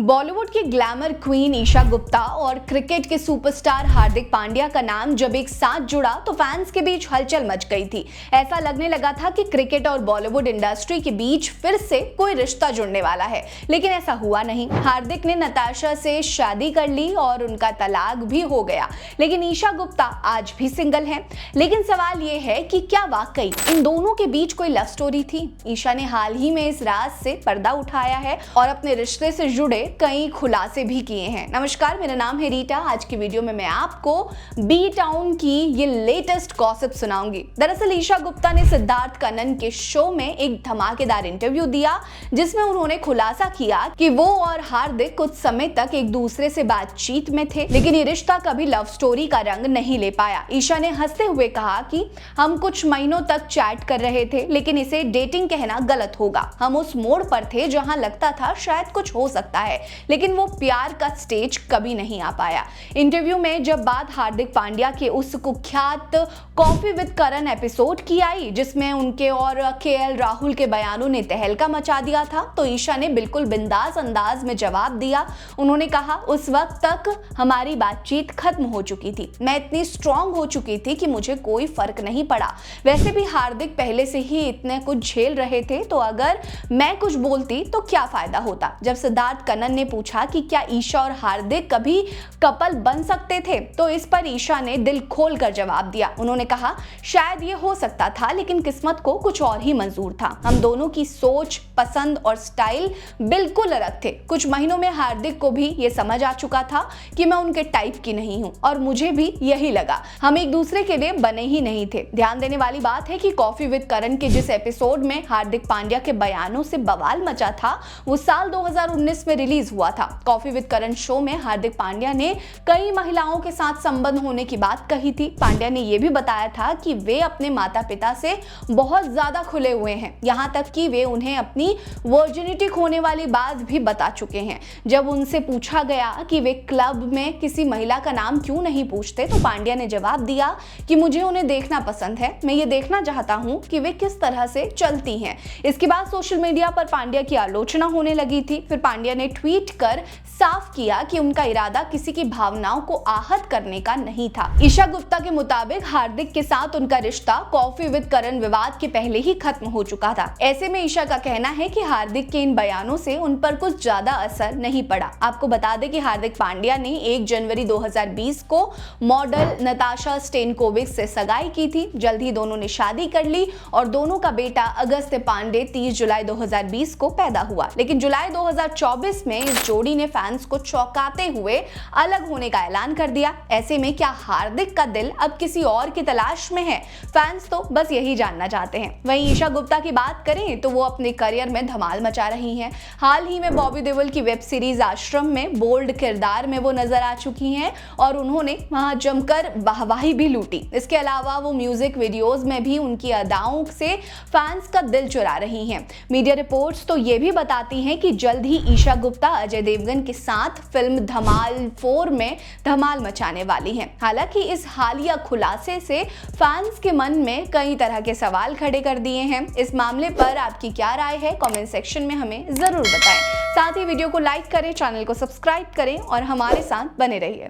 बॉलीवुड की glamour queen Isha Gupta और cricket के सुपरस्टार हार्दिक पांड्या का नाम जब एक साथ जुड़ा तो फैंस के बीच हलचल मच गई थी। ऐसा लगने लगा था कि क्रिकेट और बॉलीवुड इंडस्ट्री के बीच फिर से कोई रिश्ता जुड़ने वाला है, लेकिन ऐसा हुआ नहीं। हार्दिक ने नताशा से शादी कर ली और उनका तलाक भी हो गया, लेकिन ईशा गुप्ता आज भी सिंगल है। लेकिन सवाल ये है कि क्या वाकई इन दोनों के बीच कोई लव स्टोरी थी? ईशा ने हाल ही में इस राज से पर्दा उठाया है और अपने रिश्ते से जुड़े कई खुलासे भी किए हैं। नमस्कार, मेरा नाम है रीटा। आज की वीडियो में मैं आपको बी टाउन की ये लेटेस्ट गॉसिप सुनाऊंगी। दरअसल ईशा गुप्ता ने सिद्धार्थ कनन के शो में एक धमाकेदार इंटरव्यू दिया, जिसमें उन्होंने खुलासा किया कि वो और हार्दिक कुछ समय तक एक दूसरे से बातचीत में थे, लेकिन ये रिश्ता कभी लव स्टोरी का रंग नहीं ले पाया। ईशा ने हंसते हुए कहा कि हम कुछ महीनों तक चैट कर रहे थे, लेकिन इसे डेटिंग कहना गलत होगा। हम उस मोड़ पर थे जहां लगता था शायद कुछ हो सकता है, लेकिन वो प्यार का स्टेज कभी नहीं आ पाया। इंटरव्यू में जब बात हार्दिक पांड्या के उस कुख्यात कॉफी विद करण एपिसोड की आई, जिसमें उनके और केएल राहुल के बयानों ने तहलका मचा दिया था, तो ईशा ने बिल्कुल बिंदास अंदाज में जवाब दिया। उन्होंने कहा, उस वक्त तक हमारी बातचीत खत्म हो चुकी थी। मैं इतनी स्ट्रांग हो चुकी थी कि मुझे कोई फर्क नहीं पड़ा। वैसे भी हार्दिक पहले से ही इतने कुछ झेल रहे थे, तो अगर मैं कुछ बोलती तो क्या फायदा होता। जब सिद्धार्थ कनन ने पूछा कि क्या ईशा और हार्दिक कभी कपल बन सकते थे, तो इस पर ईशा ने दिल खोल कर जवाब दिया। उन्होंने कहा, शायद ये हो सकता था, लेकिन किस्मत को कुछ और ही मंजूर था। हम दोनों की सोच, पसंद और स्टाइल बिल्कुल अलग थे। कुछ महीनों में हार्दिक को भी ये समझ आ चुका था कि मैं उनके टाइप की नहीं हूँ, और मुझे भी यही लगा। हम एक दूसरे के लिए बने ही नहीं थे। ध्यान देने वाली बात है कि कॉफी विद करण के जिस एपिसोड में हार्दिक पांड्या के बयानों से बवाल मचा था, वो साल 2019 में रिलीज हुआ था। कॉफी विद करण शो में हार्दिक पांड्या ने कई महिलाओं के साथ संबंध होने की बात कही थी। पांड्या ने यह भी बताया था कि वे अपने माता पिता से बहुत ज्यादा खुले हुए हैं, यहाँ तक कि वे उन्हें अपनी वर्जिनिटी खोने वाली बात भी बता चुके हैं। जब उनसे पूछा गया कि वे क्लब में किसी महिला का नाम क्यों नहीं पूछते, तो पांड्या ने जवाब दिया कि मुझे उन्हें देखना पसंद है। मैं ये देखना चाहता हूँ कि वे किस तरह से चलती हैं। इसके बाद सोशल मीडिया पर पांड्या की आलोचना होने लगी थी। फिर पांड्या ने ट्वीट कर साफ किया कि उनका इरादा किसी की भावनाओं को आहत करने का नहीं था। ईशा गुप्ता के मुताबिक हार्दिक के साथ उनका रिश्ता कॉफी विद करण विवाद के पहले ही खत्म हो चुका था। ऐसे में ईशा का कहना है कि हार्दिक के इन बयानों से उन पर कुछ ज्यादा असर नहीं पड़ा। आपको बता दें कि हार्दिक पांड्या ने 1 जनवरी 2020 को मॉडल नताशा स्टेनकोविक से सगाई की थी। जल्द ही दोनों ने शादी कर ली और दोनों का बेटा अगस्त्य पांडे 30 जुलाई 2020 को पैदा हुआ। लेकिन जुलाई 2024 में इस जोड़ी ने फैंस को चौंकाते हुए अलग होने का ऐलान कर दिया। ऐसे में क्या हार्दिक का दिल अब किसी और की तलाश में है? फैंस तो बस यही जानना चाहते हैं। वहीं ईशा गुप्ता की बात करें तो वो अपने करियर में धमाल मचा रही हैं। हाल ही में बॉबी देओल की वेब सीरीज आश्रम में बोल्ड किरदार में वो नजर आ चुकी हैं और उन्होंने वहां जमकर वाहवाही भी लूटी। इसके अलावा वो म्यूजिक वीडियोस में भी उनकी अदाओं से फैंस का दिल चुरा रही हैं। मीडिया रिपोर्ट्स तो ये भी बताती हैं कि जल्द ही ईशा गुप्ता अजय देवगन के साथ फिल्म धमाल 4 में धमाल मचाने वाली हैं। हालांकि इस हालिया खुलासे से फैंस के मन में कई तरह के सवाल खड़े कर दिए हैं। इस मामले पर आपकी क्या राय है? कमेंट सेक्शन में हमें जरूर बताएं। साथ ही वीडियो को लाइक करें, चैनल को सब्सक्राइब करें और हमारे साथ बने रहिए।